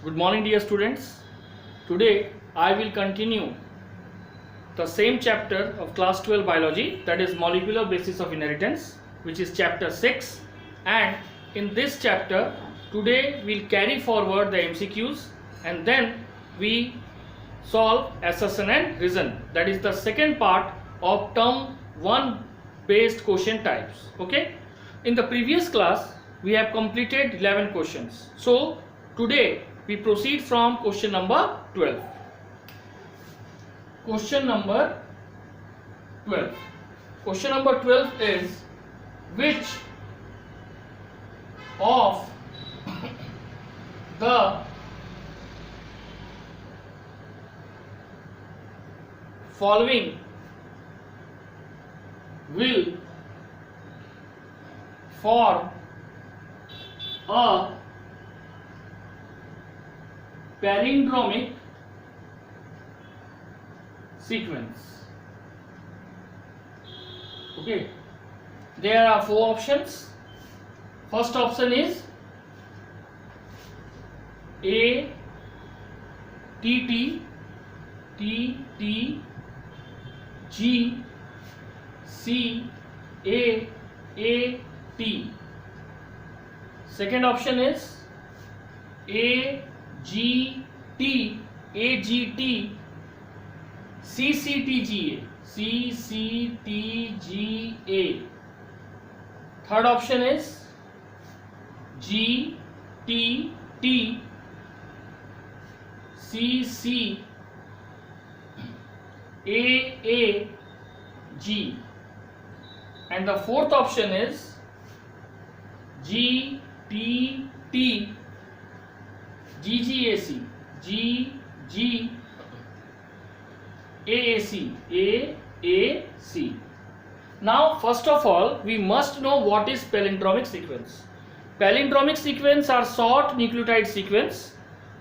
Good morning, dear students. Today I will continue the same chapter of class 12 biology, that is molecular basis of inheritance, which is chapter 6. And in this chapter today we'll carry forward the MCQs and then we solve assertion and reason, that is the second part of term 1 based question types. Okay, in the previous class we have completed 11 questions, so today we proceed from question number 12. Question number 12. Question number 12 is, which of the following will form a palindromic sequence? Okay, there are 4 options. First option is A T T T T G C A T. Second option is A G T A G T C C T G A C C T G A. Third option is G T T C C A G, and the fourth option is G T T G G A C G G A C. Now first of all we must know what is palindromic sequence. Palindromic sequence are short nucleotide sequence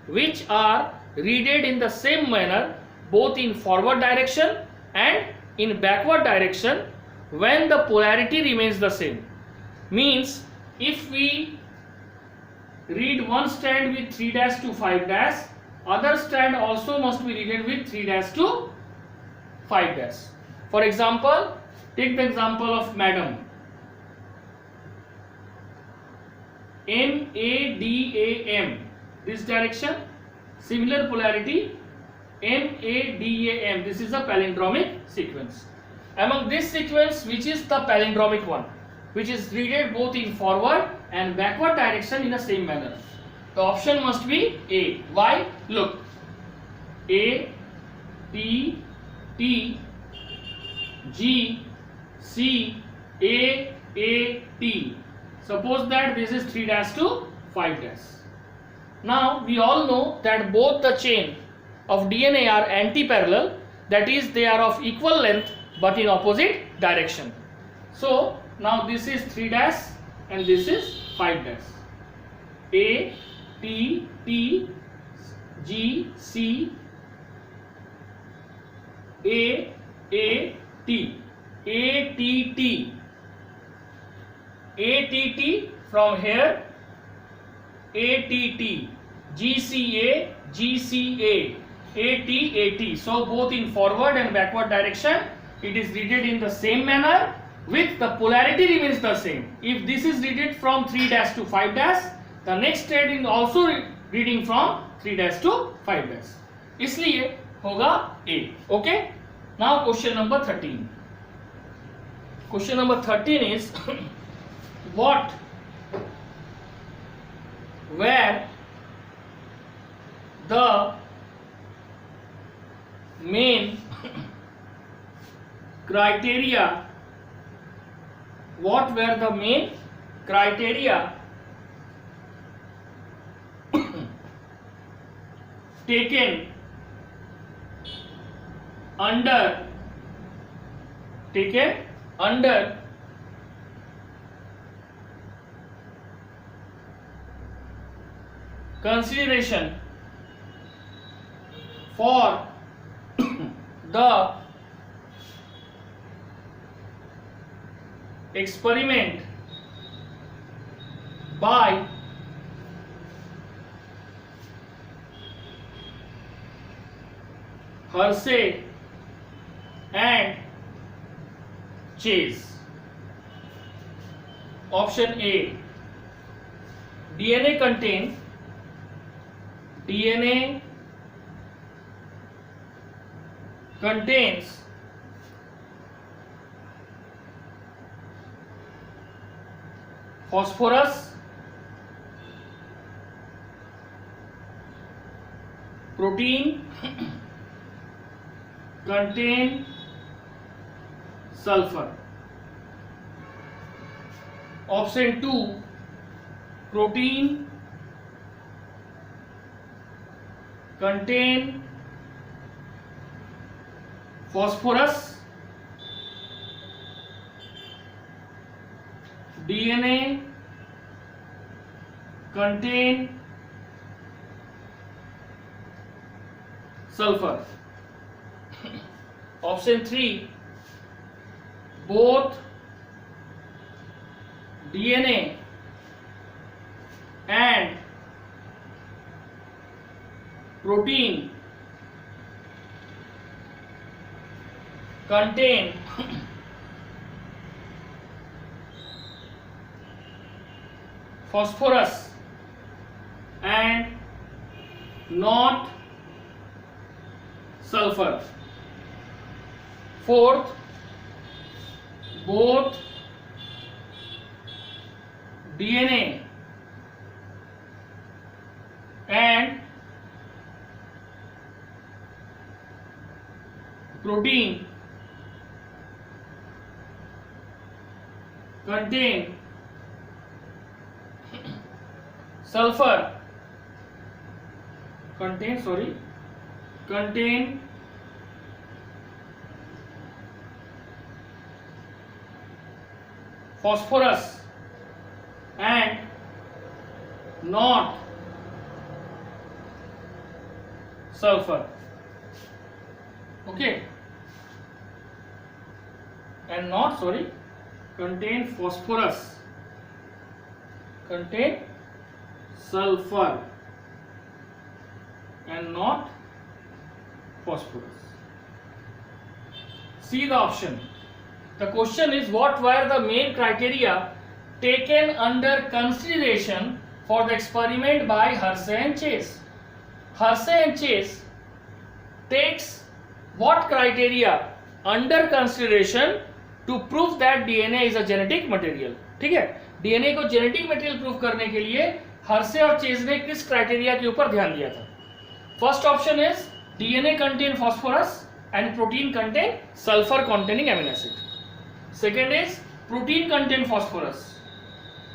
which are readed in the same manner both in forward direction and in backward direction when the polarity remains the same. Means if we read one strand with 3' to 5', other strand also must be read with 3' to 5'. For example, take the example of madam. MADAM, this direction, similar polarity MADAM, this is a palindromic sequence. Among this sequence, which is the palindromic one, which is read both in forward and backward direction in the same manner? The option must be A. Why? Look, A T T G C A T. Suppose that this is 3' to 5'. Now we all know that both the chain of DNA are anti-parallel, that is they are of equal length but in opposite direction. So now this is 3' and this is 5'. A T T G C A T ATT from here, ATT GCA AT. So both in forward and backward direction it is read in the same manner with the polarity remains the same. If this is read from 3' to 5', the next strand is also reading from 3' to 5'. इसलिए होगा A. Okay. Now question number 13. Question number 13 is what were the main criteria? What were the main criteria taken under consideration for the experiment by Hersey and Chase. Option A, DNA contains phosphorus, protein contain sulfur. Option 2, protein contain phosphorus, DNA contain sulfur. Option 3, both DNA and protein contain phosphorus and not sulfur. Fourth, both DNA and protein contain sulfur, contain phosphorus and not sulfur. Okay, and not contain phosphorus, contain sulfur and not phosphorus. See the option. The question is, what were the main criteria taken under consideration for the experiment by Hersey and Chase? Hersey and Chase takes what criteria under consideration to prove that DNA is a genetic material? ठीक है, DNA को genetic material prove करने के लिए Hershey और chase ने किस criteria के ऊपर ध्यान दिया था? First option is DNA contain phosphorus and protein contain sulfur containing amino acid. Second is protein contain phosphorus,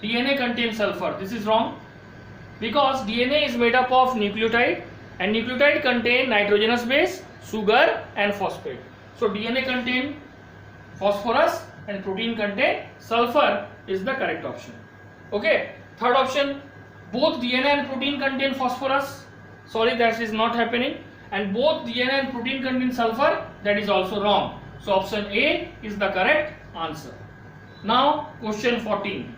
DNA contain sulfur. This is wrong because DNA is made up of nucleotide and nucleotide contain nitrogenous base, sugar and phosphate. So DNA contain phosphorus and protein contain sulfur is the correct option. Okay. Third option, both DNA and protein contain phosphorus. Sorry, that is not happening. And both DNA and protein contain sulfur. That is also wrong. So option A is the correct answer. Now question 14.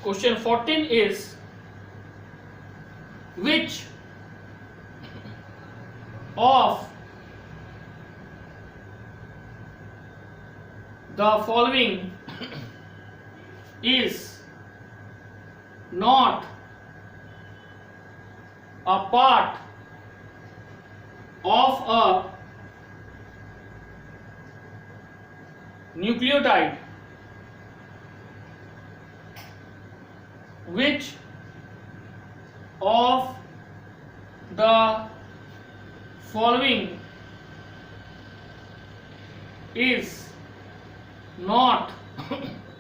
Question 14 is, which of the following is not a part of a nucleotide? Which of the following is not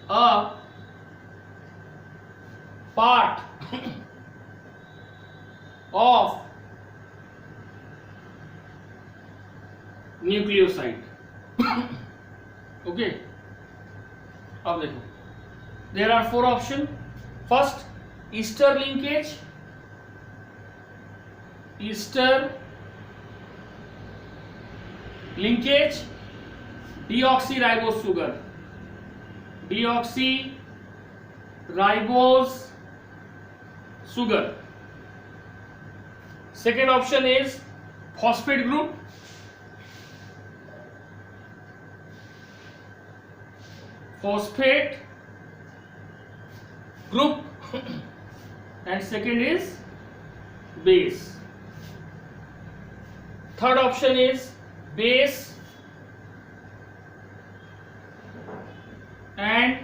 a part of nucleoside? Okay, अब देखो, there are four options. First, ester linkage, deoxyribose sugar, deoxyribose sugar. Second option is phosphate group, phosphate group and second is base. Third option is base and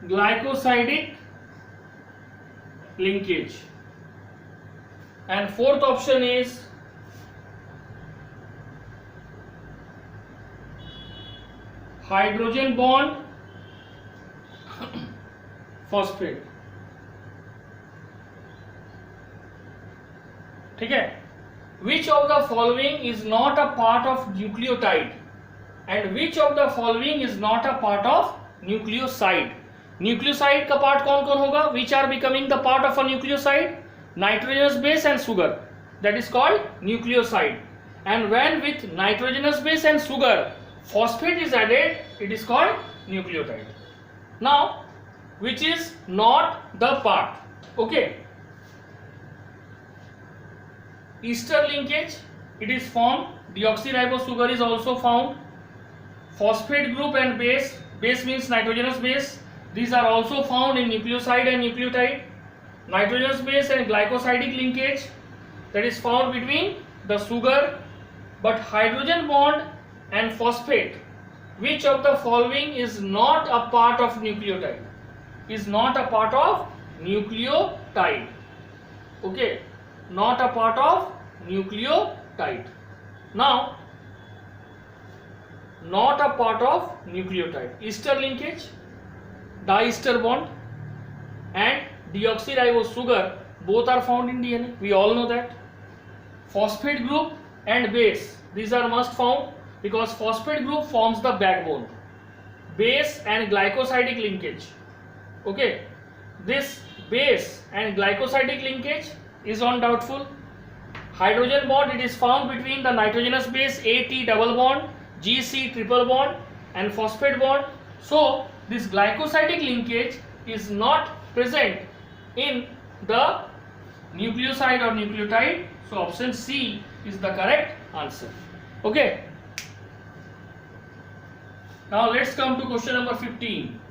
glycosidic linkage, and fourth option is hydrogen bond phosphate. ठीक है. Which of the following is not a part of nucleotide and which of the following is not a part of nucleoside? Nucleoside का part कौन कौन होगा? Which are becoming the part of a nucleoside? Nitrogenous base and sugar. That is called nucleoside. And when with nitrogenous base and sugar phosphate is added, it is called nucleotide. Now, which is not the part? Okay. Ester linkage, it is formed. Deoxyribose sugar is also found. Phosphate group and base, base means nitrogenous base, these are also found in nucleoside and nucleotide. Nitrogenous base and glycosidic linkage, that is found between the sugar. But hydrogen bond and phosphate, which of the following is not a part of nucleotide? Is not a part of nucleotide. Okay, not a part of nucleotide. Now, not a part of nucleotide. Ester linkage, diester bond and deoxyribose sugar, both are found in DNA. We all know that. Phosphate group and base, these are must found because phosphate group forms the backbone. Base and glycosidic linkage. Okay, this base and glycosidic linkage is on doubtful. Hydrogen bond, it is found between the nitrogenous base AT double bond, GC triple bond and phosphate bond. So this glycosidic linkage is not present in the nucleoside or nucleotide. So option C is the correct answer. Okay. Now let's come to question number 15.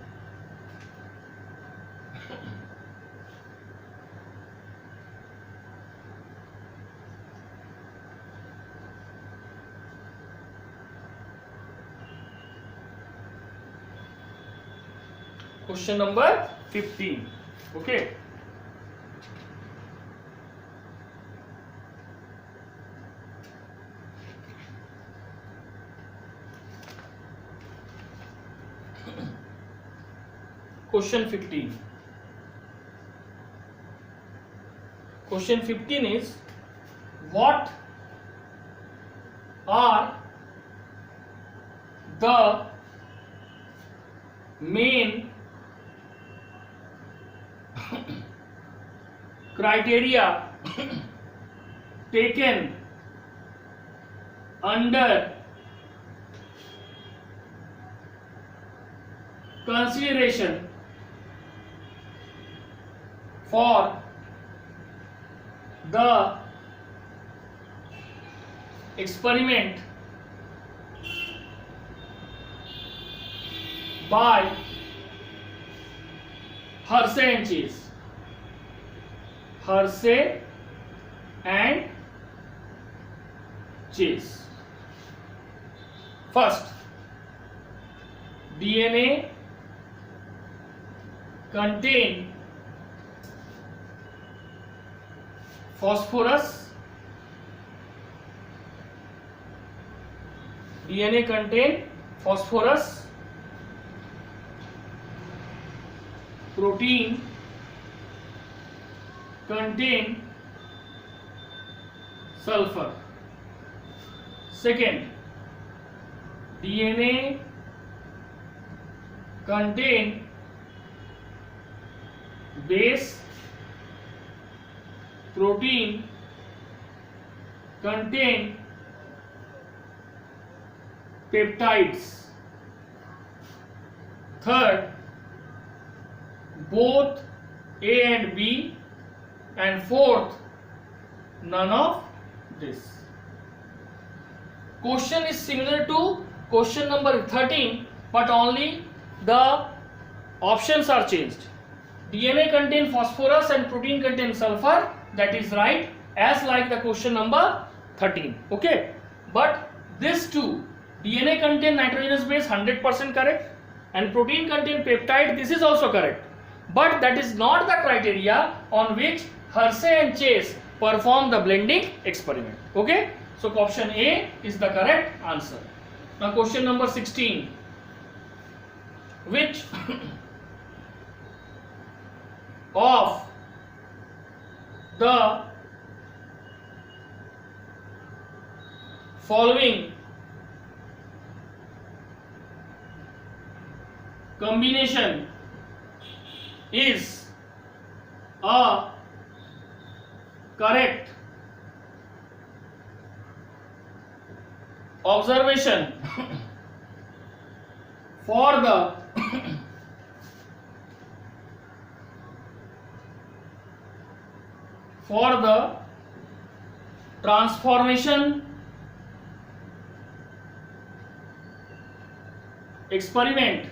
Question number 15. Okay. Question 15. Question 15 is, what are the main criteria taken under consideration for the experiment by Hershey and Chase? Hershey and Chase. First, DNA contain phosphorus. DNA contain phosphorus. Protein contain sulfur. Second, DNA contain base. Protein contain peptides. Third, both A and B. And fourth, none of this. Question is similar to question number 13, but only the options are changed. DNA contain phosphorus and protein contain sulfur. That is right, as like the question number 13. Okay, but this two, DNA contain nitrogenous base, 100% correct, and protein contain peptide, this is also correct, but that is not the criteria on which Hersey and Chase perform the blending experiment. Okay, so option A is the correct answer. Now question number 16, which of the following combination is a correct observation for the transformation experiment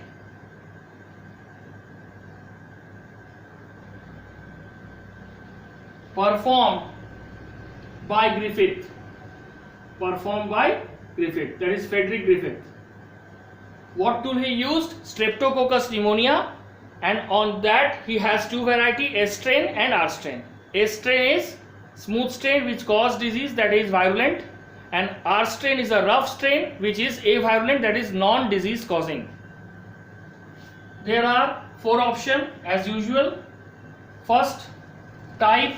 performed by Griffith, that is Frederick Griffith. What tool he used? Streptococcus pneumonia, and on that he has two variety, S strain and R strain. S strain is smooth strain which cause disease, that is virulent, and R strain is a rough strain which is avirulent, that is non-disease causing. There are four options as usual. First, type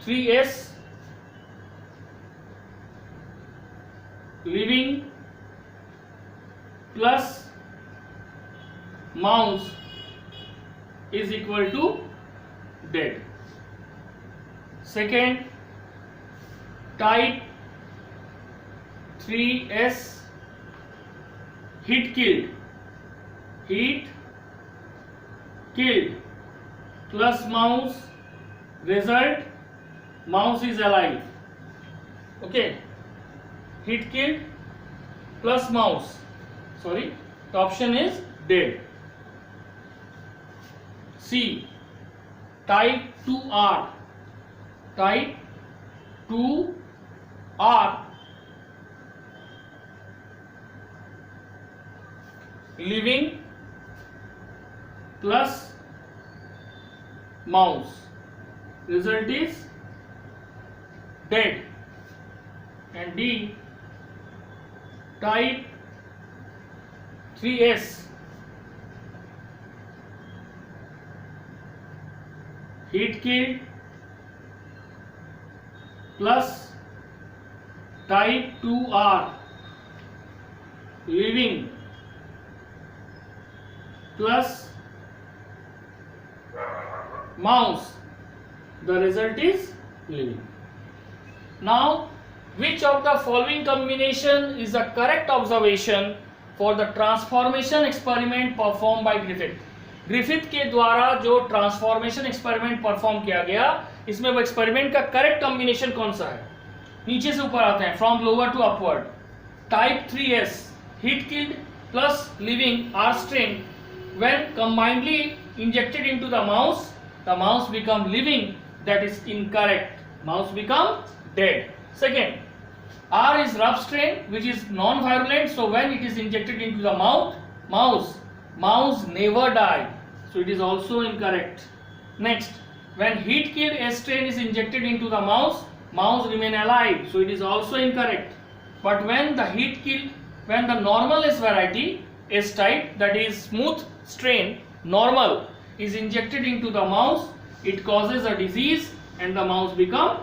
3S, living plus mouse is equal to dead. Second, type 3S, heat killed plus mouse, result mouse is alive. Okay, heat killed plus mouse, sorry, the option is dead. C, type 2R, living plus mouse, result is dead. And D, type 3S, heat killed plus type 2R, living plus mouse, the result is living. Now, which of the following combination is the correct observation for the transformation experiment performed by Griffith? Griffith के द्वारा जो transformation experiment perform किया गया, इसमें वो experiment का correct combination कौन सा है? नीचे से ऊपर आते हैं, from lower to upward. Type 3S, heat killed plus living R strain, when combinedly injected into the mouse become living, that is incorrect. Mouse become dead. Second, R is rough strain which is non-virulent, so when it is injected into the mouse never die, so it is also incorrect. Next, when heat killed S strain is injected into the mouse remain alive, so it is also incorrect. But when the normal S variety, S type, that is smooth strain normal, is injected into the mouse, it causes a disease and the mouse become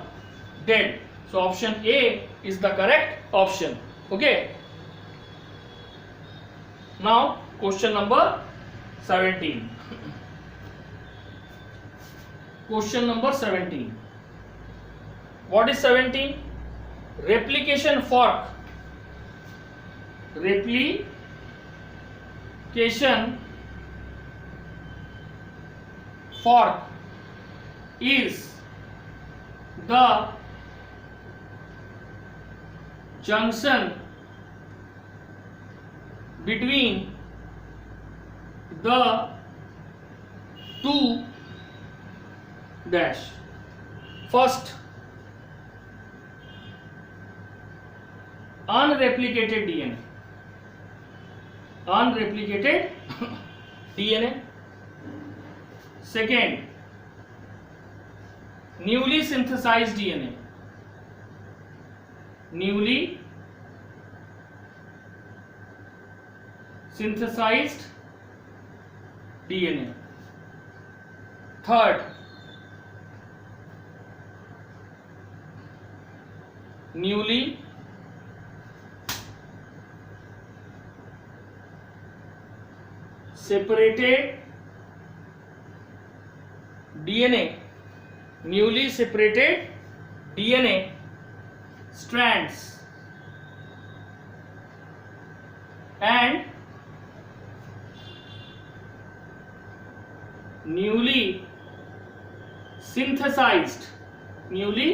dead. So option A is the correct option. Okay. Now question number 17. Question number 17. What is 17? Replication fork. Replication fork is the junction between the two dash. First, unreplicated DNA. Unreplicated DNA. Second, newly synthesized DNA. Newly synthesized DNA. Third, newly separated DNA. Newly separated DNA strands and newly synthesized DNA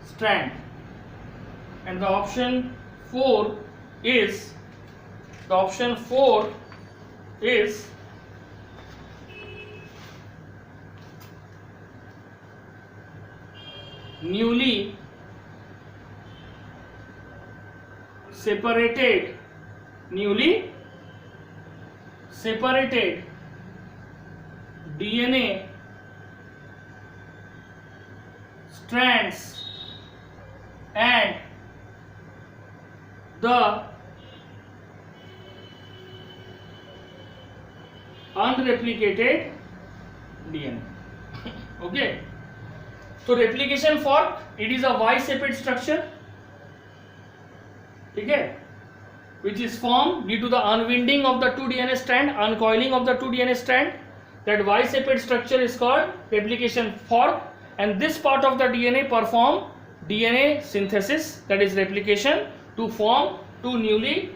strand. And the option 4 is newly separated DNA strands and the unreplicated DNA. Okay. So replication fork, it is a Y-shaped structure, okay, which is formed due to the unwinding of the two DNA strand, uncoiling of the two DNA strand. That Y-shaped structure is called replication fork, and this part of the DNA perform DNA synthesis, that is replication, to form two newly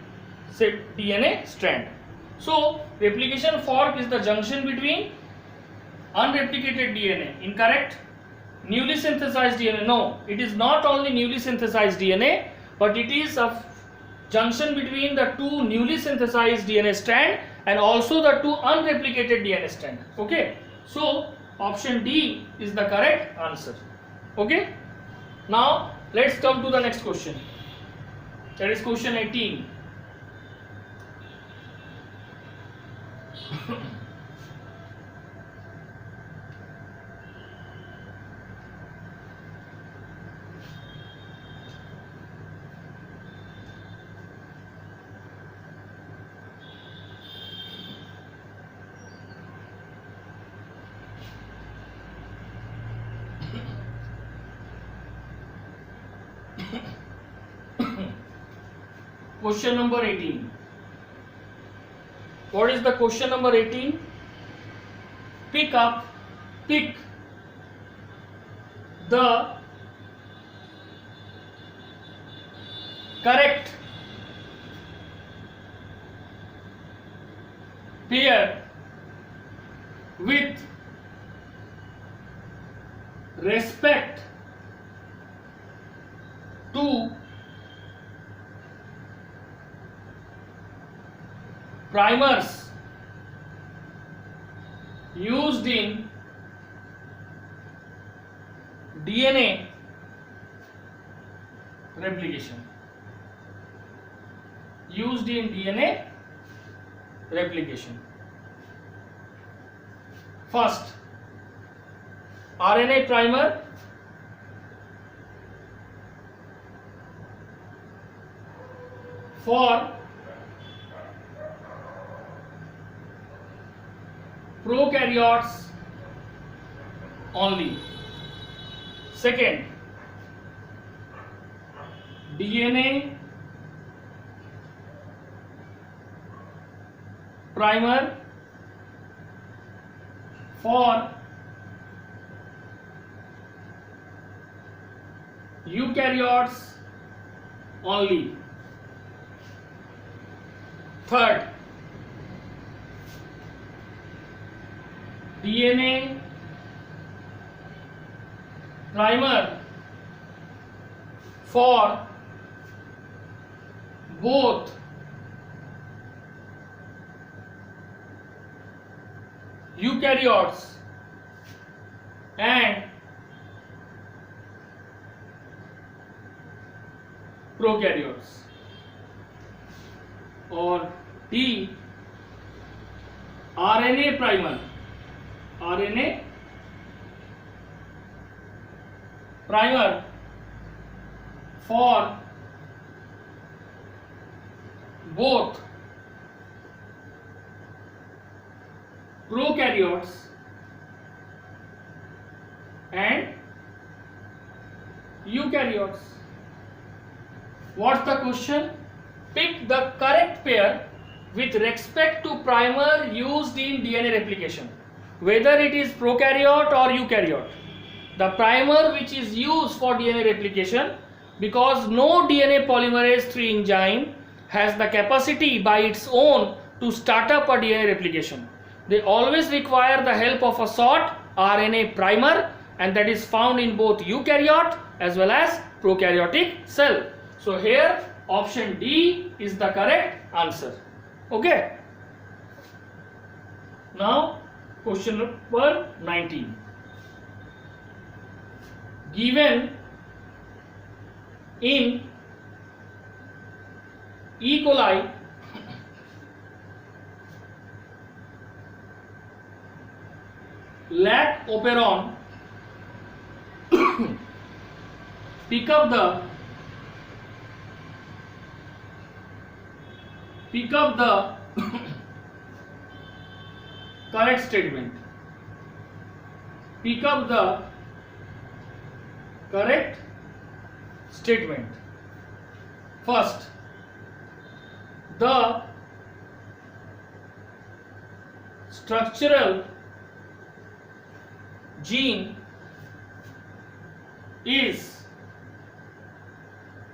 set DNA strand. So replication fork is the junction between unreplicated DNA. Incorrect. Newly synthesized DNA. No, it is not only newly synthesized DNA, but it is a junction between the two newly synthesized DNA strand and also the two unreplicated DNA strand. Okay. So option D is the correct answer. Okay. Now let's come to the next question. That is question 18. Question number 18. What is the question number 18? Pick the correct pair with respect to primers used in DNA replication. Used in DNA replication. First, RNA primer, for prokaryotes only. Second, DNA primer for eukaryotes only. Third, DNA primer for both eukaryotes and prokaryotes, और D RNA primer for both prokaryotes and eukaryotes. What's the question? Pick the correct pair with respect to primer used in DNA replication, whether it is prokaryote or eukaryote. The primer which is used for DNA replication, because no DNA polymerase III enzyme has the capacity by its own to start up a DNA replication. They always require the help of a short RNA primer, and that is found in both eukaryote as well as prokaryotic cell. So here option D is the correct answer. Okay. Now question number 19. Given in E. coli lac operon pick up the correct statement. Pick up the correct statement. First, the structural gene is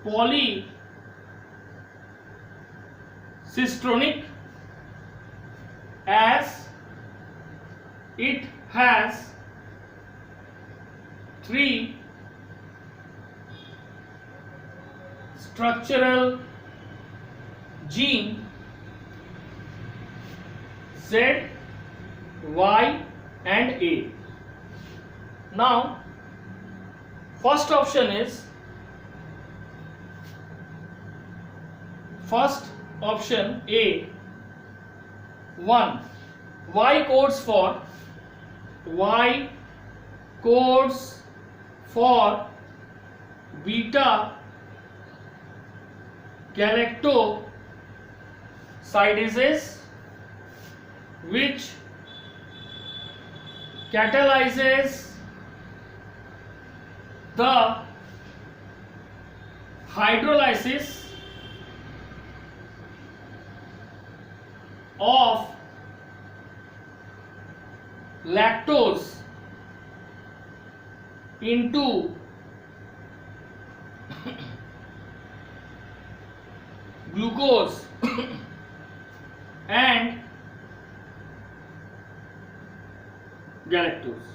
polycistronic as it has 3 structural gene Z, Y and A. Now first option A 1. Y codes for beta galactosidases, which catalyzes the hydrolysis of lactose into glucose and galactose.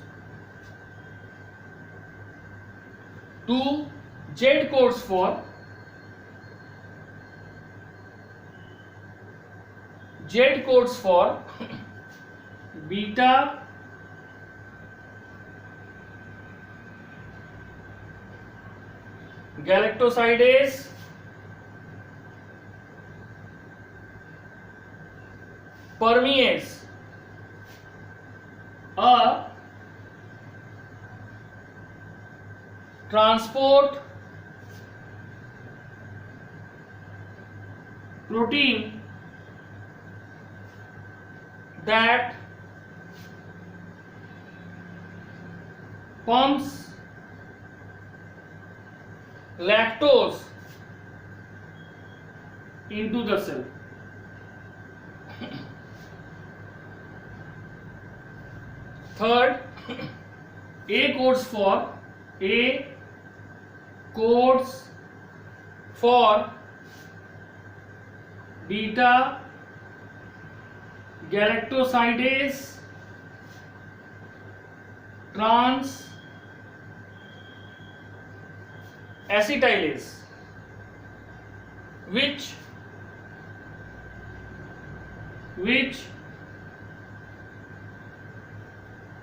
2. Z codes for beta galactosidase permeates a transport protein that pumps lactose into the cell. Third, A codes for beta galactosidase acetylase which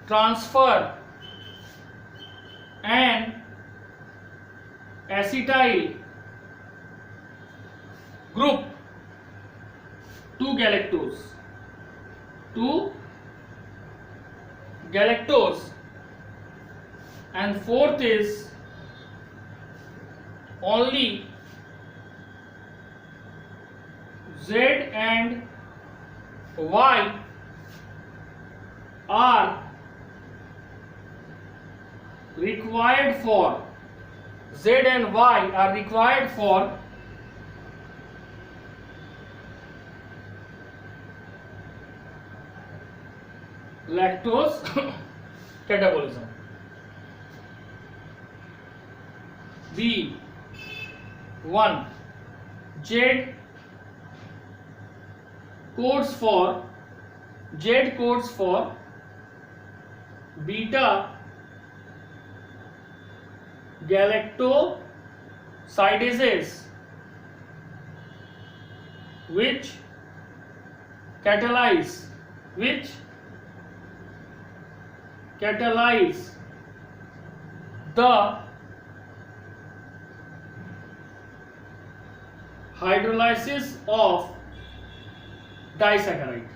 transfer an acetyl group to galactose, and fourth is only Z and Y are required for lactose catabolism. B1 Z codes for beta galactosidases which catalyze the hydrolysis of disaccharide.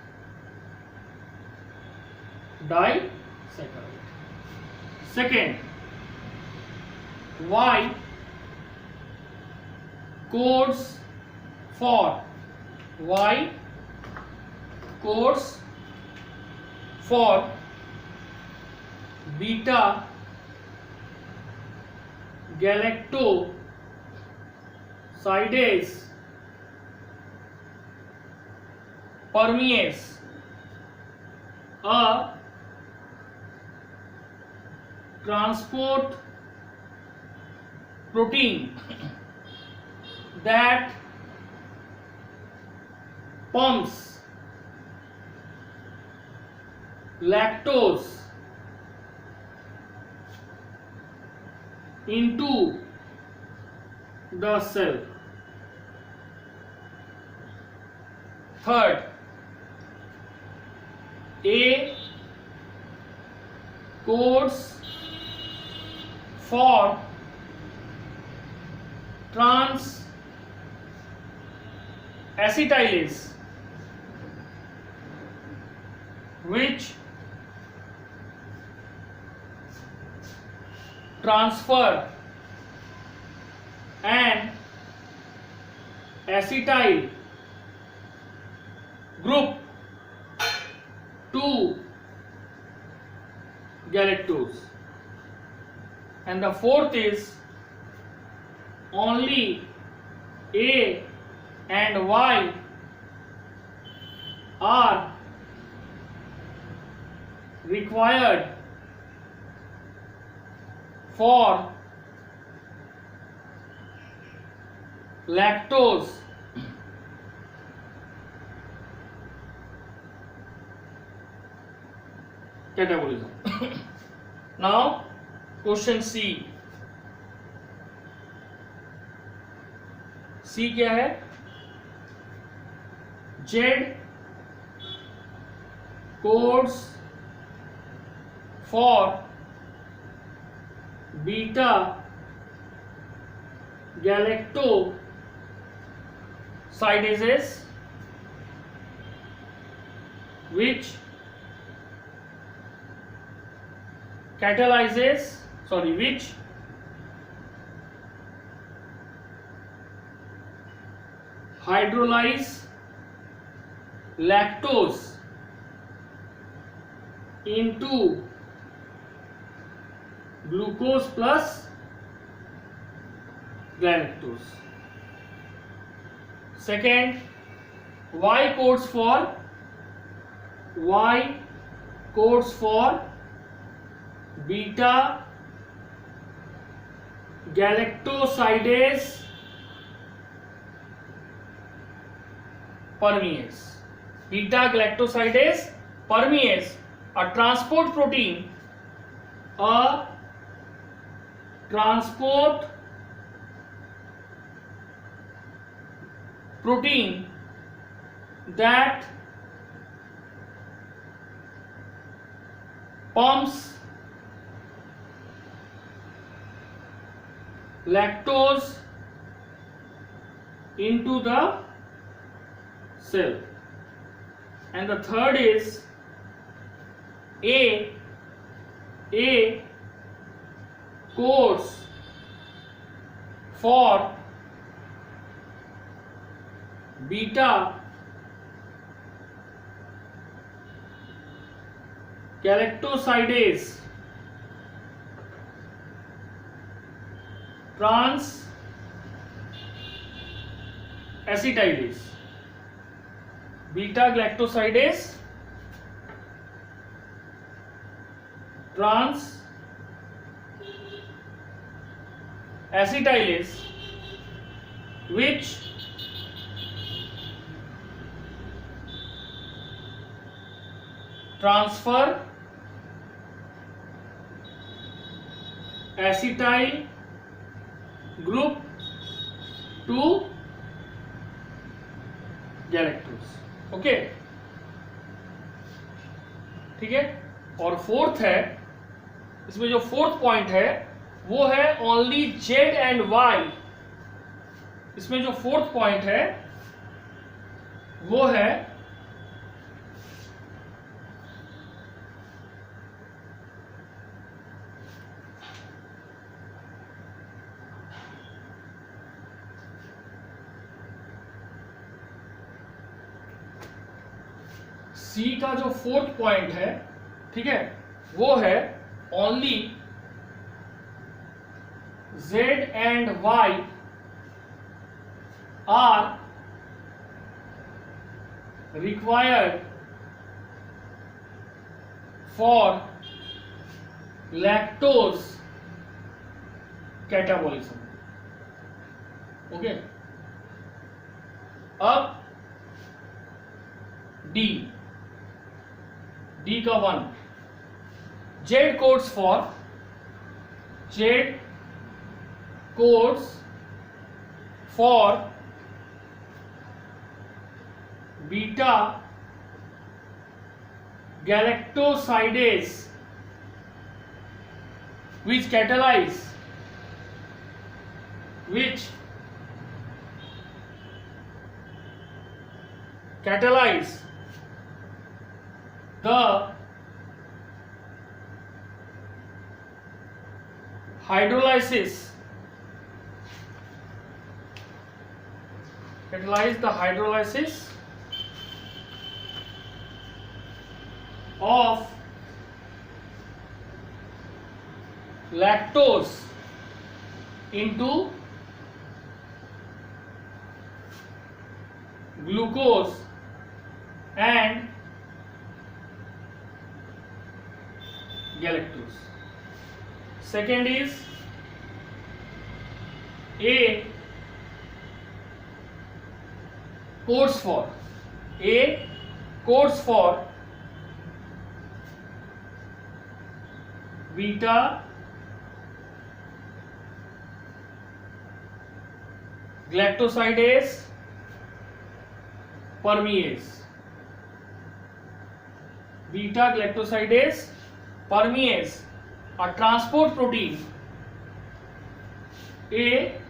Second, Y codes for beta galactosidase permease a transport protein that pumps lactose into the cell. Third, A codes for trans acetylase which transfer an acetyl group to galactose, and the fourth is only A and Y are required for lactose catabolism. Now question C. C क्या है? Z codes for beta galactosidases which hydrolyze lactose into glucose plus galactose. Second, Y codes for beta galactosidase permease. Beta galactosidase permease, a transport protein that pumps lactose into the cell. And the third is A codes for beta galactosidase trans acetylase. Beta galactosidase trans acetylase, which transfer acetyl group to galactose. Okay, ठीक है. और fourth है, इसमें जो fourth point है वो है only Z and Y. इसमें जो फोर्थ पॉइंट है वो है सी का जो फोर्थ पॉइंट है, ठीक है, वो है only Z and Y are required for lactose catabolism. Okay, अब डी का 1, Z codes for beta galactosidase which catalyze the hydrolysis of lactose into glucose and galactose. Second is A codes for beta galactosidase permease. Beta galactosidase permease, a transport protein. A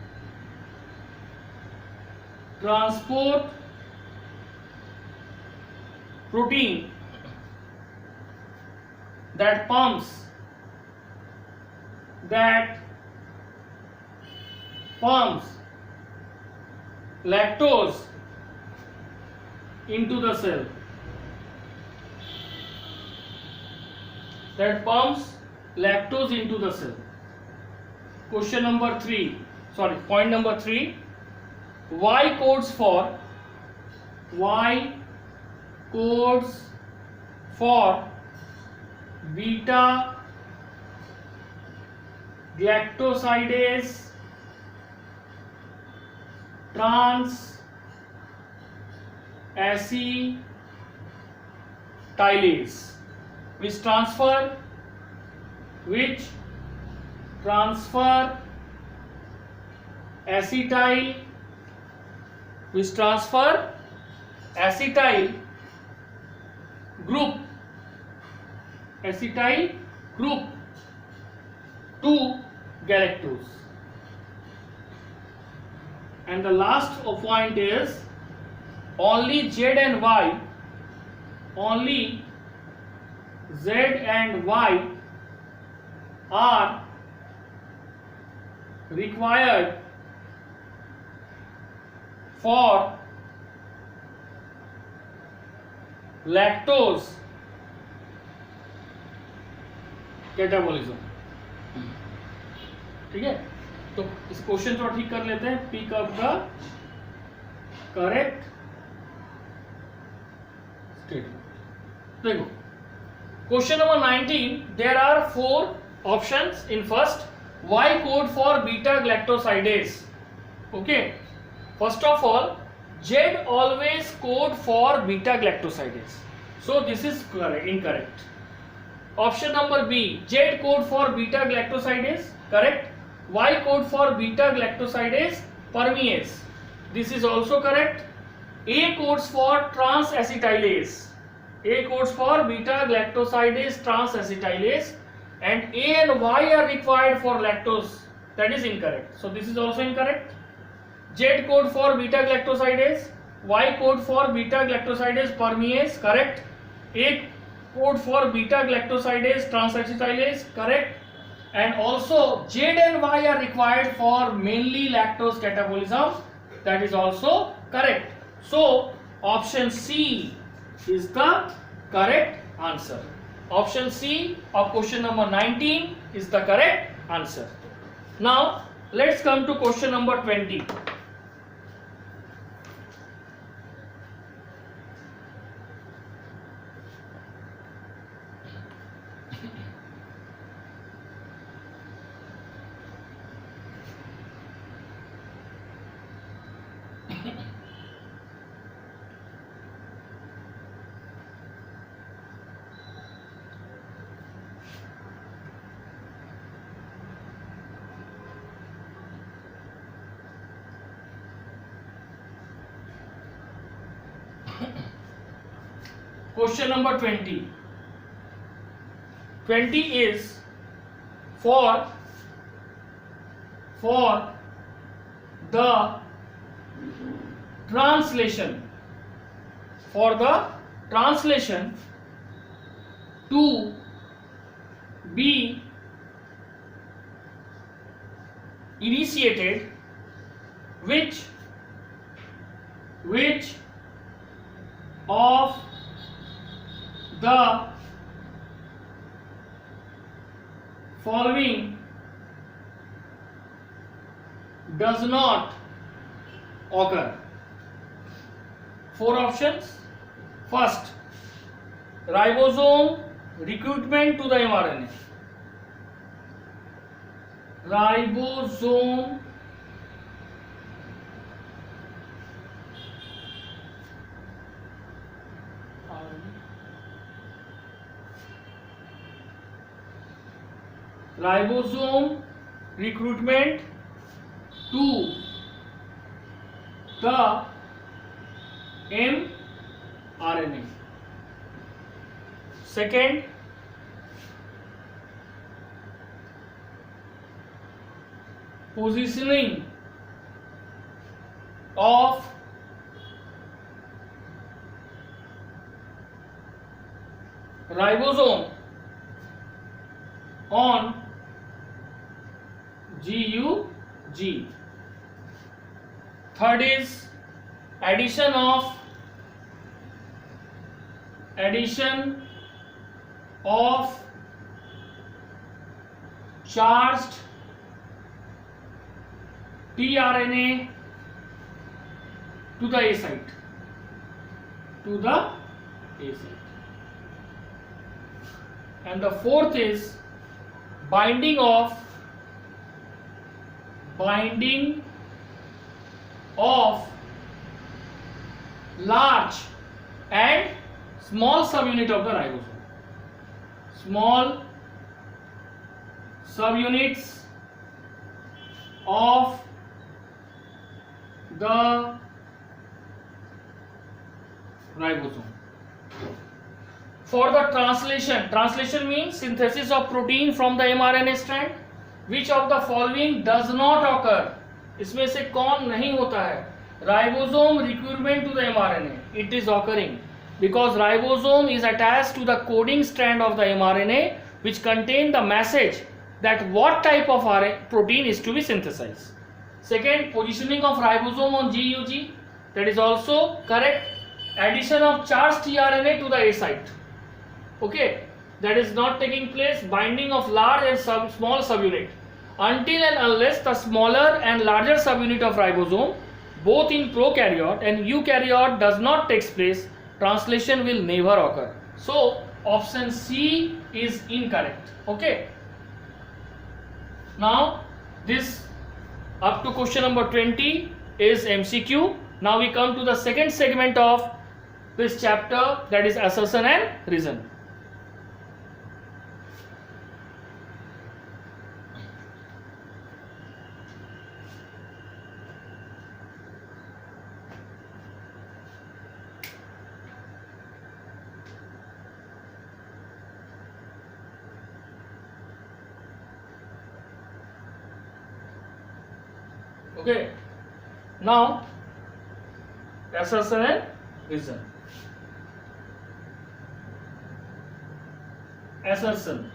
transport protein that pumps lactose into the cell. Point number 3, Y codes for beta galactosidase trans acetylase, which transfer acetyl which transfer acetyl group to galactose. And the last point is only Z and Y are required for lactose catabolism. ठीक है, तो इस question थोड़ा ठीक कर लेते हैं. Pick up the correct statement. देखो question number 19. There are 4 options in first. Y code for beta galactosidase. Okay, first of all, Z always code for beta galactosidase, so this is incorrect. Option number B, Z code for beta galactosidase, correct. Y code for beta galactosidase permease, this is also correct. A codes for transacetylase, A codes for beta galactosidase transacetylase, and A and Y are required for lactose, that is incorrect, so this is also incorrect. Z code for beta galactosidase, Y code for beta galactosidase permease, correct. A code for beta galactosidase transacetylase, correct. And also Z and Y are required for mainly lactose catabolism, that is also correct. So option C is the correct answer. Option C of question number 19 is the correct answer. Now let's come to question number 20. Question number 20. 20 is for the translation to be initiated, which of the following does not occur? 4 options. First, ribosome recruitment to the mRNA. Ribosome recruitment to the mRNA. Second, positioning of ribosome on GUG. Third is addition of charged tRNA to the A site. And the fourth is binding of large and small subunit of the ribosome. Small subunits of the ribosome. For the translation means synthesis of protein from the mRNA strand. Which of the following does not occur? इसमें से कौन नहीं होता है? Ribosome recruitment to the mRNA. It is occurring because ribosome is attached to the coding strand of the mRNA, which contain the message that what type of protein is to be synthesized. Second, positioning of ribosome on GUG, that is also correct. Addition of charged tRNA to the A site. Okay, that is not taking place. Binding of large and small subunit. Until and unless the smaller and larger subunit of ribosome, both in prokaryote and eukaryote, does not take place, translation will never occur. So option C is incorrect. Okay. Now this up to question number 20 is MCQ. Now we come to the second segment of this chapter, that is assertion and reason. Okay, now assertion and reason. Assertion,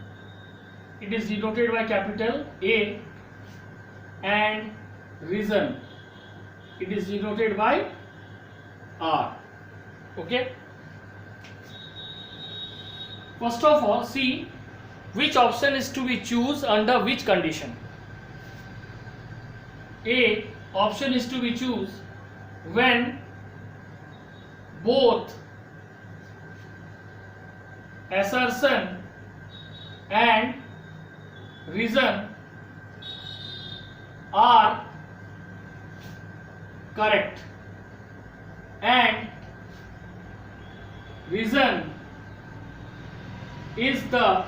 it is denoted by capital A, and reason, it is denoted by R. Okay, first of all, see which option is to be choose under which condition. A option is to be choose when both assertion and reason are correct and reason is the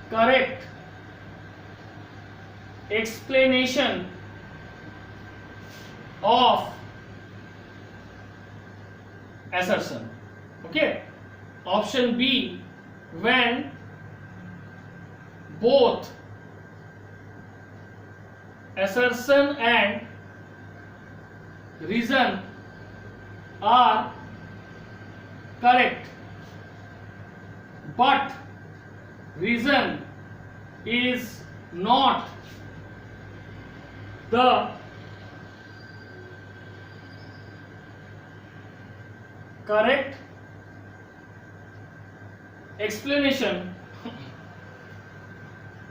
correct explanation of assertion. Okay, option B, when both assertion and reason are correct but reason is not the correct explanation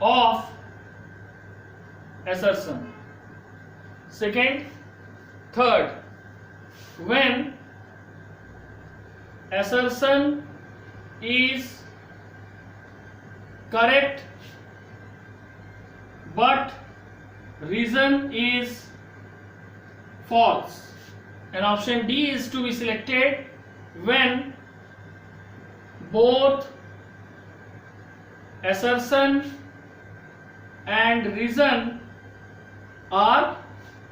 of assertion. Second, third, when assertion is correct but reason is false, and option D is to be selected when both assertion and reason are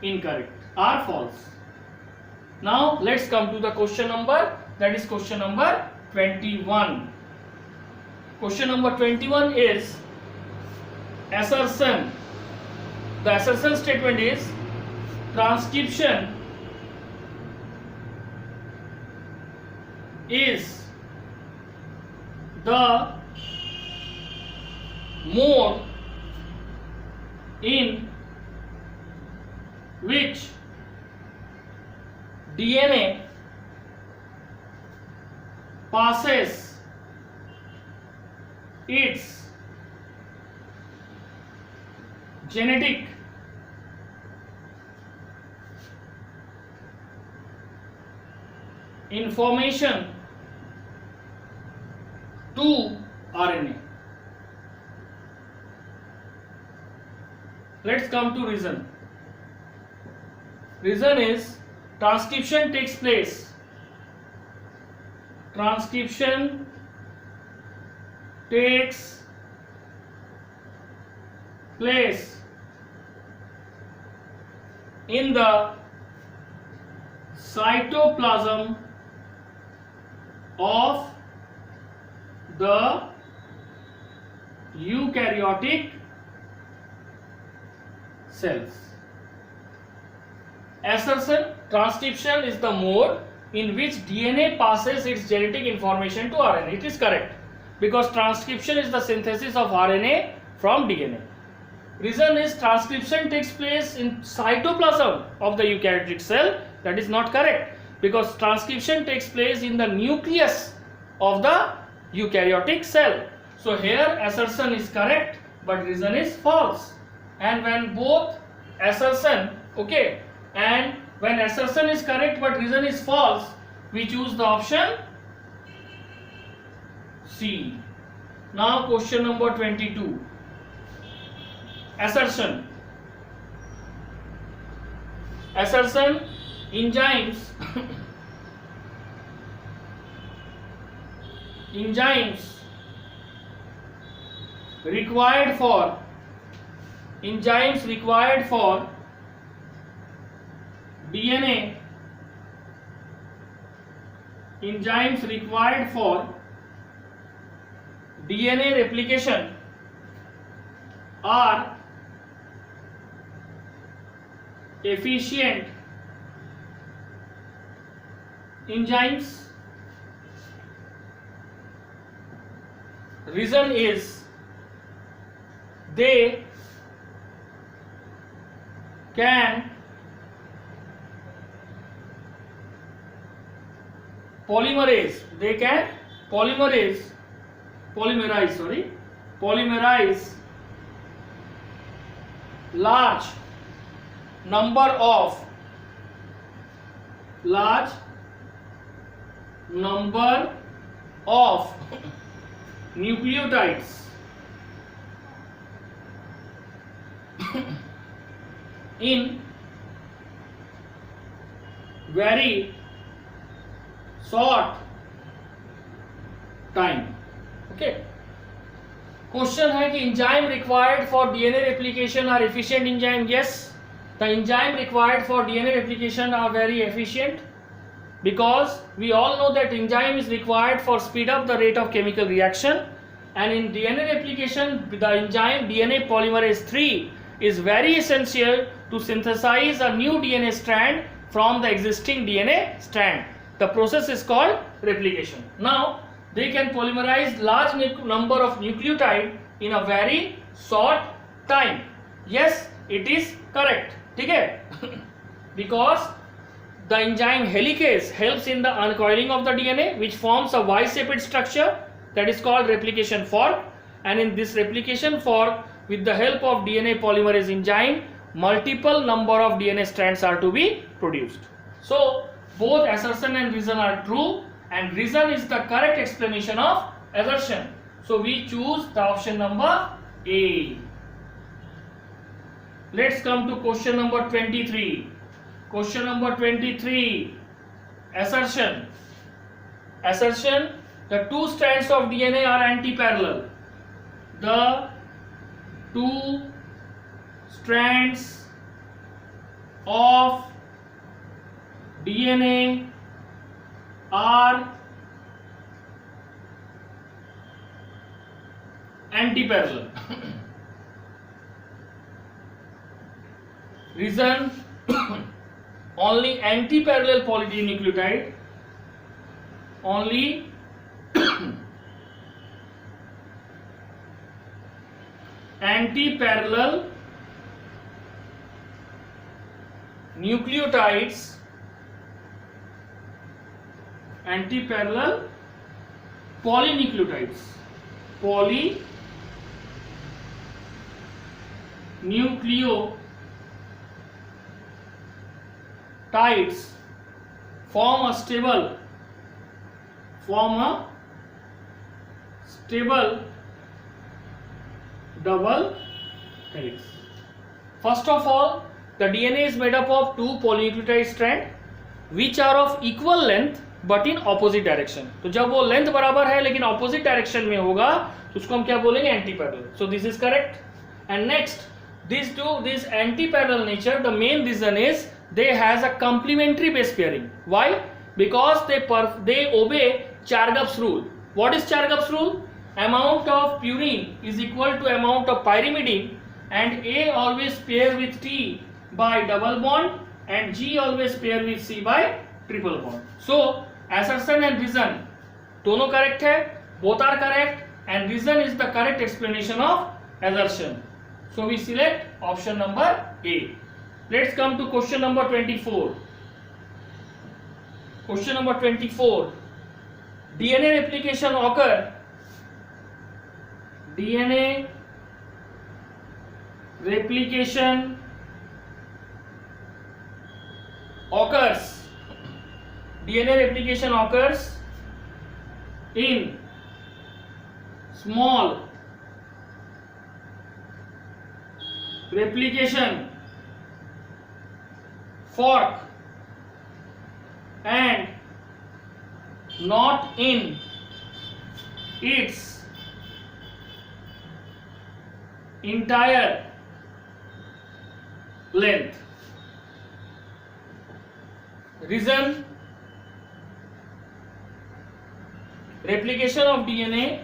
incorrect, are false. Now let's come to the question number, that is question number 21. Question number 21 is assertion. The assertion statement is transcription is the mode in which DNA passes its genetic information to RNA. Let's come to reason. Reason is transcription takes place. Transcription takes place in the cytoplasm of the eukaryotic cells. Assertion, transcription is the mode in which DNA passes its genetic information to RNA. It is correct, because transcription is the synthesis of RNA from DNA. Reason is transcription takes place in cytoplasm of the eukaryotic cell. That is not correct, because transcription takes place in the nucleus of the eukaryotic cell. So here assertion is correct, but reason is false. And when both assertion, okay, and when assertion is correct but reason is false, we choose the option C. Now question number 22. Assertion. Assertion, enzymes required for DNA, enzymes required for DNA replication are efficient enzymes. Reason is they can polymerize large number of nucleotides in very short time. Okay. Question है कि enzyme required for DNA replication are efficient enzyme. Yes, the enzyme required for DNA replication are very efficient, because we all know that enzyme is required for speed up the rate of chemical reaction, and in DNA replication the enzyme DNA polymerase 3 is very essential to synthesize a new DNA strand from the existing DNA strand. The process is called replication. Now they can polymerize large number of nucleotide in a very short time. Yes, it is correct. ठीक है? Because the enzyme helicase helps in the uncoiling of the DNA, which forms a Y-shaped structure that is called replication fork, and in this replication fork, with the help of DNA polymerase enzyme, multiple number of DNA strands are to be produced. So both assertion and reason are true, and reason is the correct explanation of assertion. So we choose the option number A. Let's come to question number 23. Question number 23. Assertion. The two strands of DNA are anti-parallel. The two strands of DNA are anti-parallel. Reason, only anti-parallel polynucleotide, only anti-parallel nucleotides, anti-parallel polynucleotides, polynucleotides form a stable double helix. First of all, the DNA is made up of two polynucleotide strands which are of equal length but in opposite direction. तो जब वो length बराबर है लेकिन opposite direction में होगा तो उसको हम क्या बोलेंगे, anti parallel. So this is correct. And next, this anti parallel nature, the main reason is they has a complementary base pairing. Why? Because they obey Chargaff's rule. What is Chargaff's rule? Amount of purine is equal to amount of pyrimidine, and A always pair with T by double bond and G always pair with C by triple bond. So assertion and reason दोनों correct है, both are correct, and reason is the correct explanation of assertion. So we select option number A. Let's come to question number 24. Question number 24. DNA replication occurs in small replication fork and not in its entire length. Reason: replication of DNA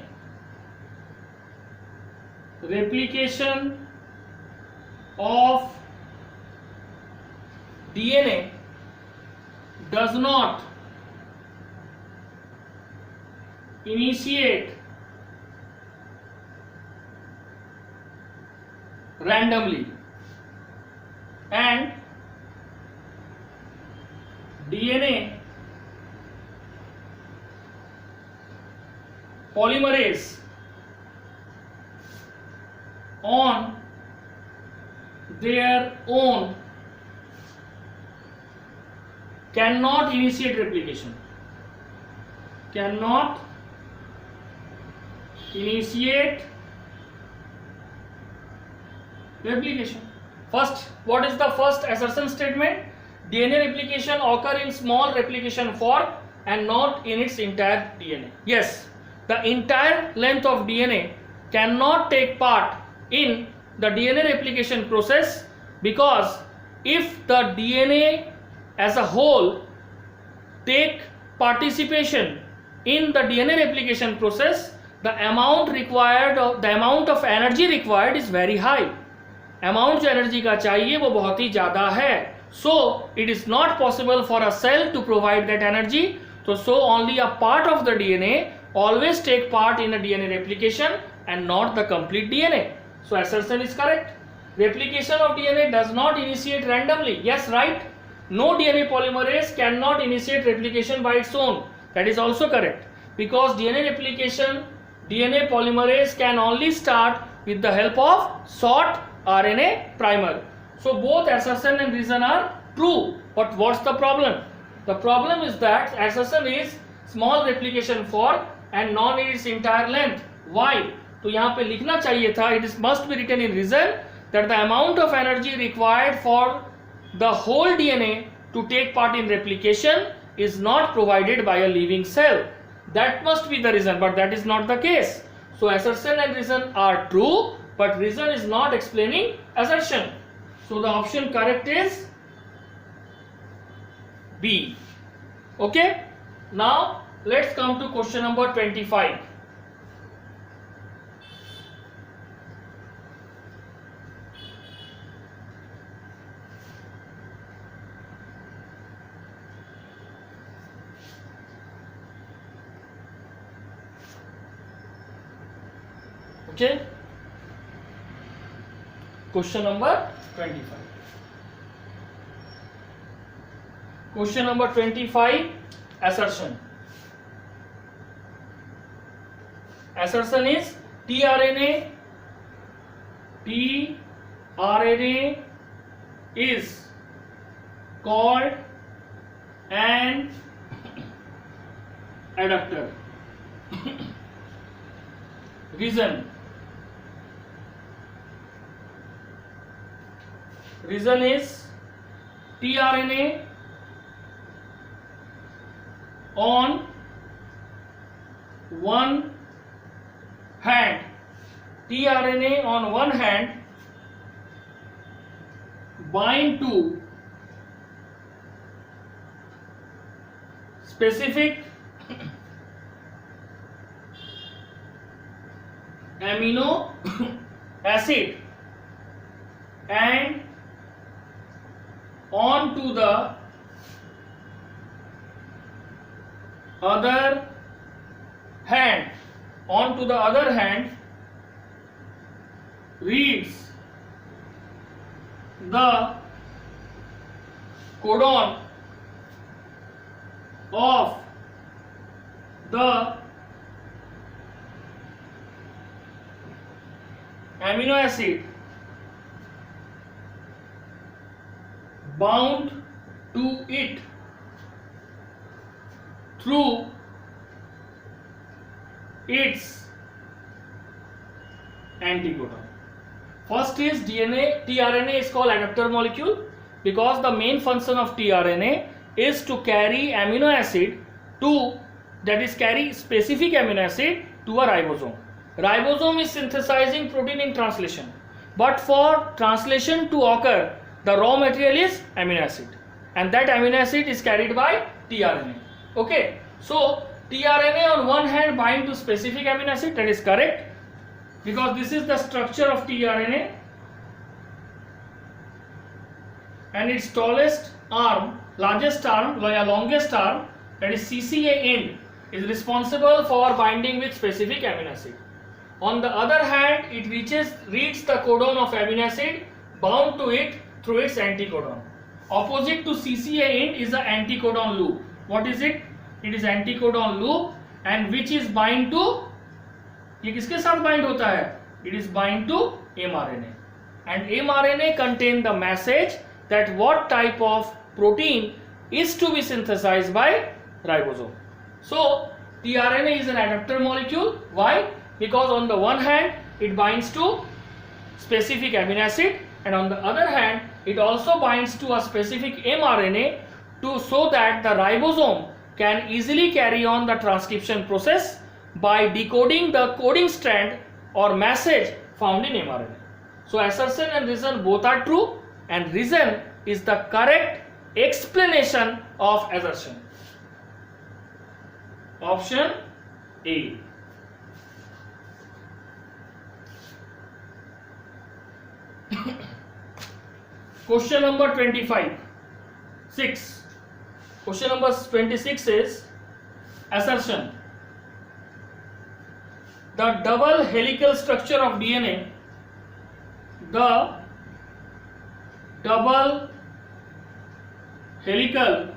does not initiate randomly, and DNA polymerase on their own cannot initiate replication. First, what is the first assertion statement? DNA replication occur in small replication fork and not in its entire DNA. Yes, the entire length of DNA cannot take part in the DNA replication process, because if the DNA as a whole take participation in the DNA replication process, the amount of energy required is very high. Amount जो energy का चाहिए वो बहुत ही ज़्यादा है. So it is not possible for a cell to provide that energy. So only a part of the DNA always take part in a DNA replication and not the complete DNA. So assertion is correct. Replication of DNA does not initiate randomly. Yes, right. No DNA polymerase cannot initiate replication by its own. That is also correct, because DNA polymerase can only start with the help of short RNA primer. So both assertion and reason are true. But what's the problem? The problem is that assertion is small replication fork and not in its entire length. Why? तो यहाँ पे लिखना चाहिए था, it must be written in reason that the amount of energy required for the whole DNA to take part in replication is not provided by a living cell. That must be the reason, but that is not the case. So assertion and reason are true, but reason is not explaining assertion. So the option correct is B. Okay. Now let's come to question number 25. Okay. Question number 25. Question number 25. Assertion. Assertion is tRNA is called an adductor. Reason is tRNA on one hand bind to specific amino acid and on to the other hand reads the codon of the amino acid bound to it through its anticodon. First is tRNA is called adapter molecule because the main function of tRNA is to carry amino acid carry specific amino acid to a ribosome. Ribosome is synthesizing protein in translation, but for translation to occur, the raw material is amino acid, and that amino acid is carried by tRNA. Okay, so tRNA on one hand bind to specific amino acid, that is correct, because this is the structure of tRNA, and its largest arm, longest arm, that is CCA end, is responsible for binding with specific amino acid. On the other hand, it reads the codon of amino acid bound to it through its anticodon. Opposite to CCA end is the anticodon loop. What is it? It is anticodon loop, and which is bind to, ये किसके साथ bind होता है? It is bind to mRNA, and mRNA contain the message that what type of protein is to be synthesized by ribosome. So tRNA is an adapter molecule. Why? Because on the one hand it binds to specific amino acid, and on the other hand it also binds to a specific mRNA so that the ribosome can easily carry on the transcription process by decoding the coding strand or message found in mRNA. So assertion and reason both are true, and reason is the correct explanation of assertion. Option A. Question number 6. Question number 26 is assertion. The double helical structure of DNA, the double helical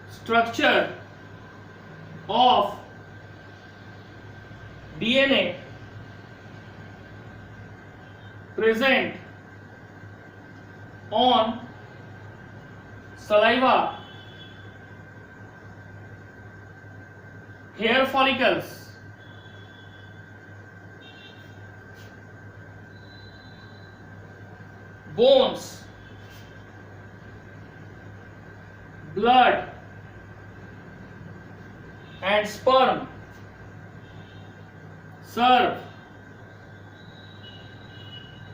structure of DNA present on saliva, hair follicles, bones, blood and sperm serve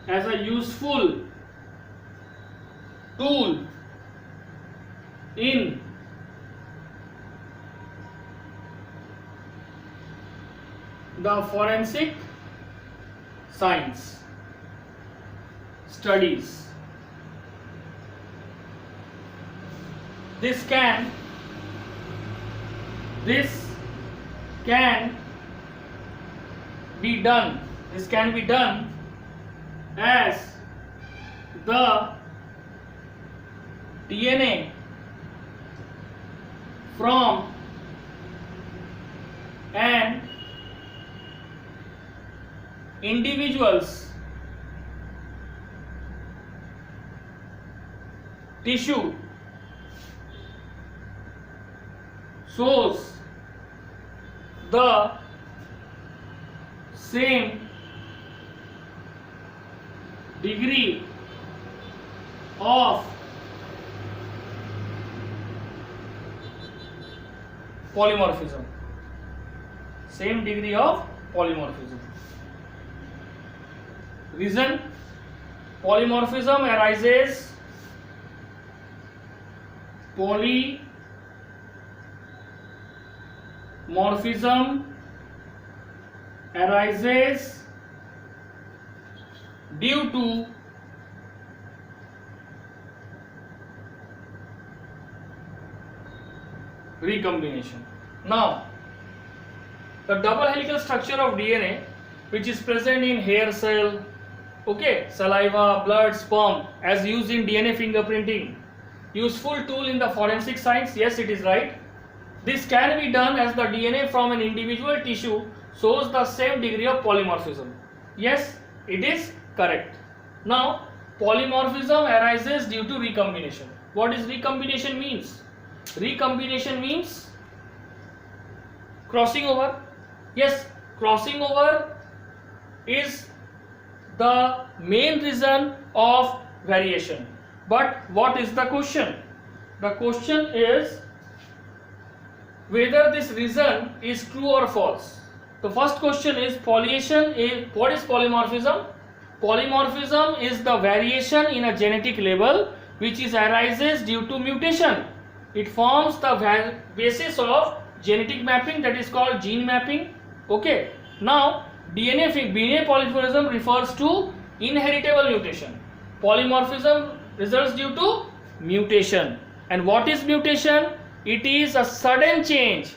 as a useful tool in the forensic science studies. This can be done as the DNA from an individual's tissue shows the same degree of polymorphism. Reason: polymorphism arises arises due to recombination. Now, the double helical structure of DNA, which is present in hair cell, okay, saliva, blood, sperm, as used in DNA fingerprinting, useful tool in the forensic science. Yes, it is right. This can be done as the DNA from an individual tissue shows the same degree of polymorphism. Yes, it is correct. Now, polymorphism arises due to recombination. What is recombination means? Recombination means crossing over. Yes, crossing over is the main reason of variation. But what is the question? The question is whether this reason is true or false. The first question is pollination is what is polymorphism? Polymorphism is the variation in a genetic level which arises due to mutation. It forms the basis of genetic mapping, that is called gene mapping. Okay. Now DNA polymorphism refers to inheritable mutation. Polymorphism results due to mutation. And what is mutation? It is a sudden change.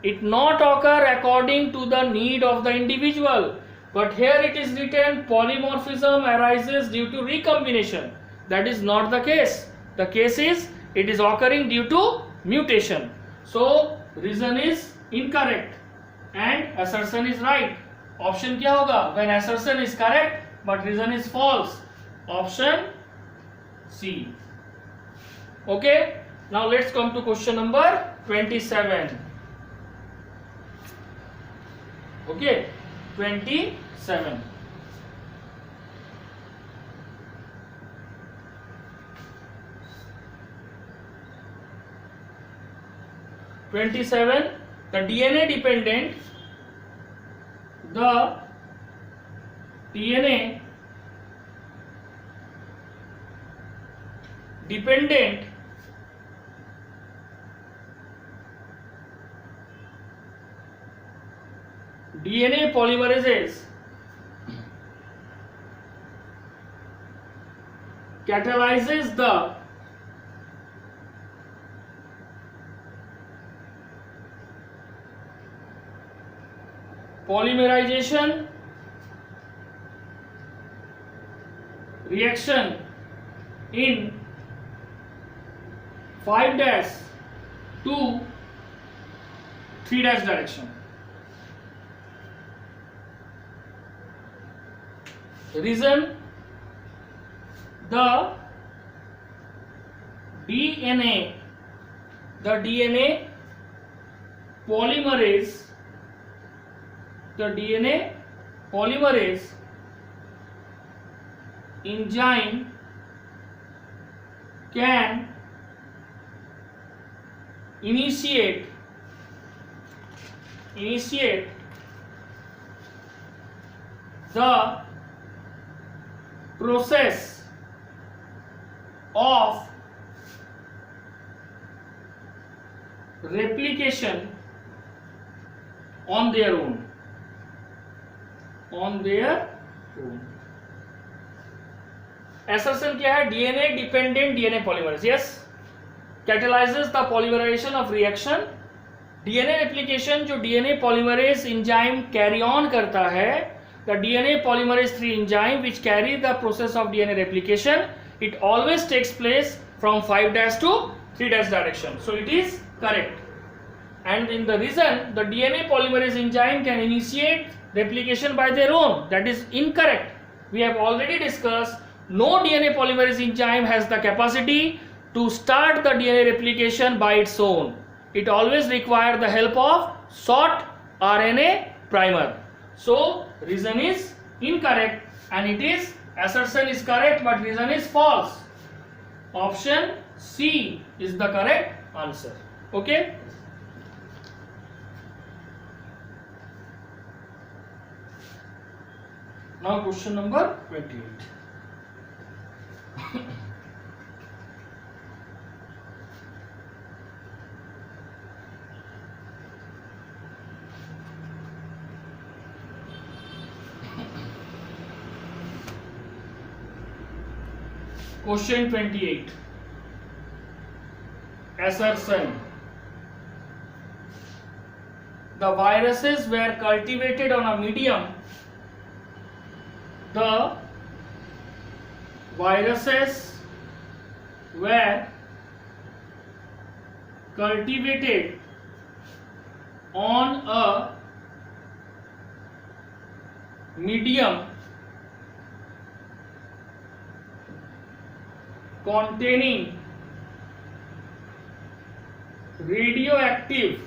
It not occur according to the need of the individual. But here it is written polymorphism arises due to recombination. That is not the case. The case is it is occurring due to mutation. So reason is incorrect and assertion is right. Option क्या होगा? When assertion is correct but reason is false. Option C. Okay. Now let's come to question number 27. Okay, 27. The DNA dependent DNA polymerases catalyzes the polymerization reaction in 5' to 3' direction. Reason: the DNA polymerase enzyme can initiate the process of replication on their own. Assertion क्या है? DNA dependent DNA polymerase. Yes, catalyzes the polymerization of reaction. DNA replication जो DNA polymerase enzyme carry on करता है, the DNA polymerase 3 enzyme which carry the process of DNA replication, it always takes place from 5' to 3' direction. So it is correct. And in the reason, the DNA polymerase enzyme can initiate replication by their own, that is incorrect. We have already discussed no DNA polymerase enzyme has the capacity to start the DNA replication by its own. It always requires the help of short RNA primer. So reason is incorrect and it is assertion is correct but reason is false. Option C is the correct answer. Okay. Now question number 28. Question 28. Assertion. The viruses were cultivated on a medium. The viruses were cultivated on a medium containing radioactive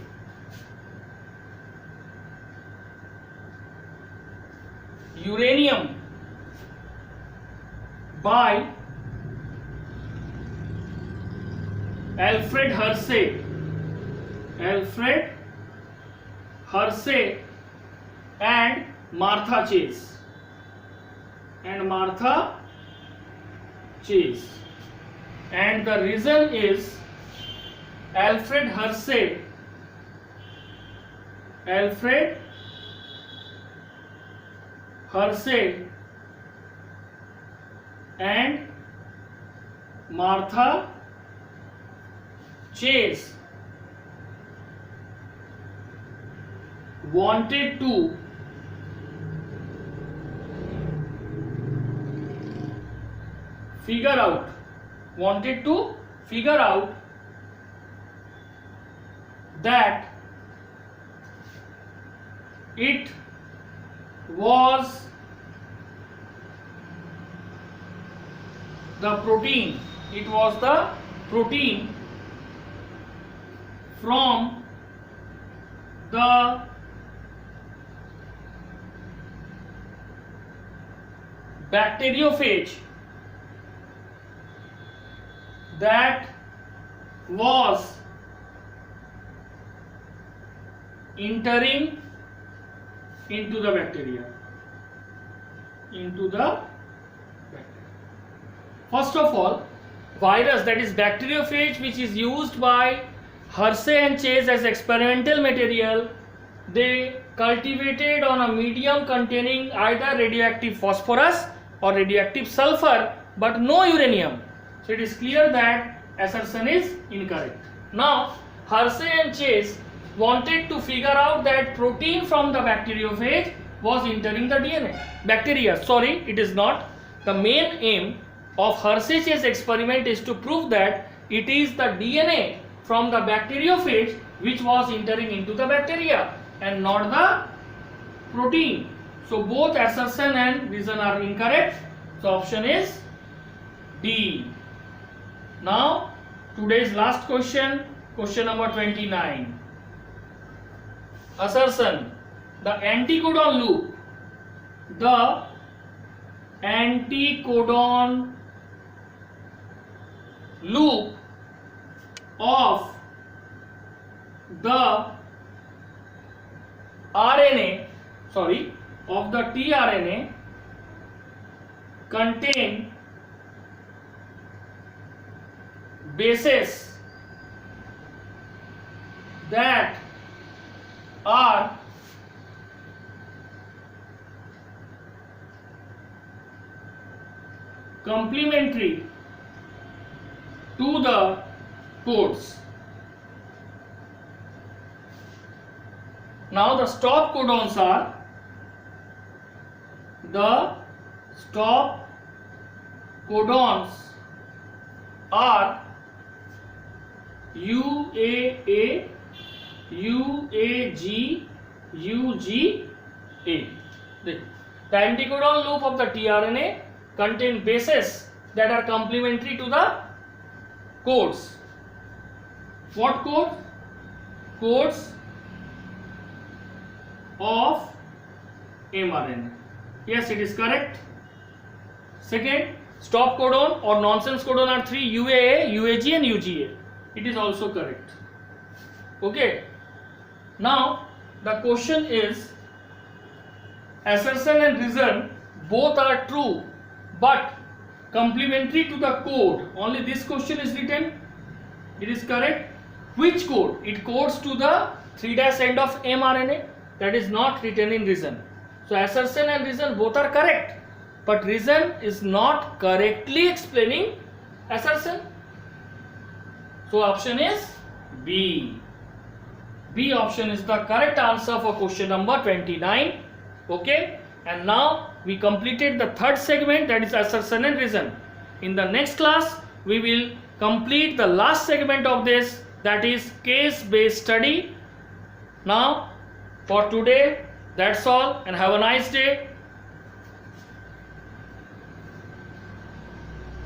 uranium by Alfred Hershey and Martha Chase. And the reason is Alfred Hershey and Martha Chase wanted to figure out that it was the protein from the bacteriophage that was entering into the bacteria. First of all, virus, that is bacteriophage, which is used by Hershey and Chase as experimental material, they cultivated on a medium containing either radioactive phosphorus or radioactive sulfur, but no uranium. So it is clear that assertion is incorrect. Now, Hershey and Chase wanted to figure out that protein from the bacteriophage was entering the bacteria. Sorry, it is not. The main aim of Hershey-Chase experiment is to prove that it is the DNA from the bacteriophage which was entering into the bacteria and not the protein. So both assertion and reason are incorrect. So option is D. Now today's last question, question number 29. Assertion. The anticodon loop of the tRNA contain bases that are complementary to the codes. Now the stop codons are UAA, UAG, UGA. The anticodon loop of the tRNA contain bases that are complementary to the codes. What code? Codes of mRNA. Yes, it is correct. Second, stop codon or nonsense codon are 3: UAA, UAG and UGA. It is also correct. Okay. Now the question is, assertion and reason both are true but complementary to the code. Only this question is written. It is correct. Which code? It codes to the 3' end of mRNA. That is not written in reason. So assertion and reason both are correct, but reason is not correctly explaining assertion. So option is B. B option is the correct answer for question number 29. Okay, and now we completed the third segment, that is assertion and reason. In the next class we will complete the last segment of this, that is case based study. Now for today that's all, and have a nice day.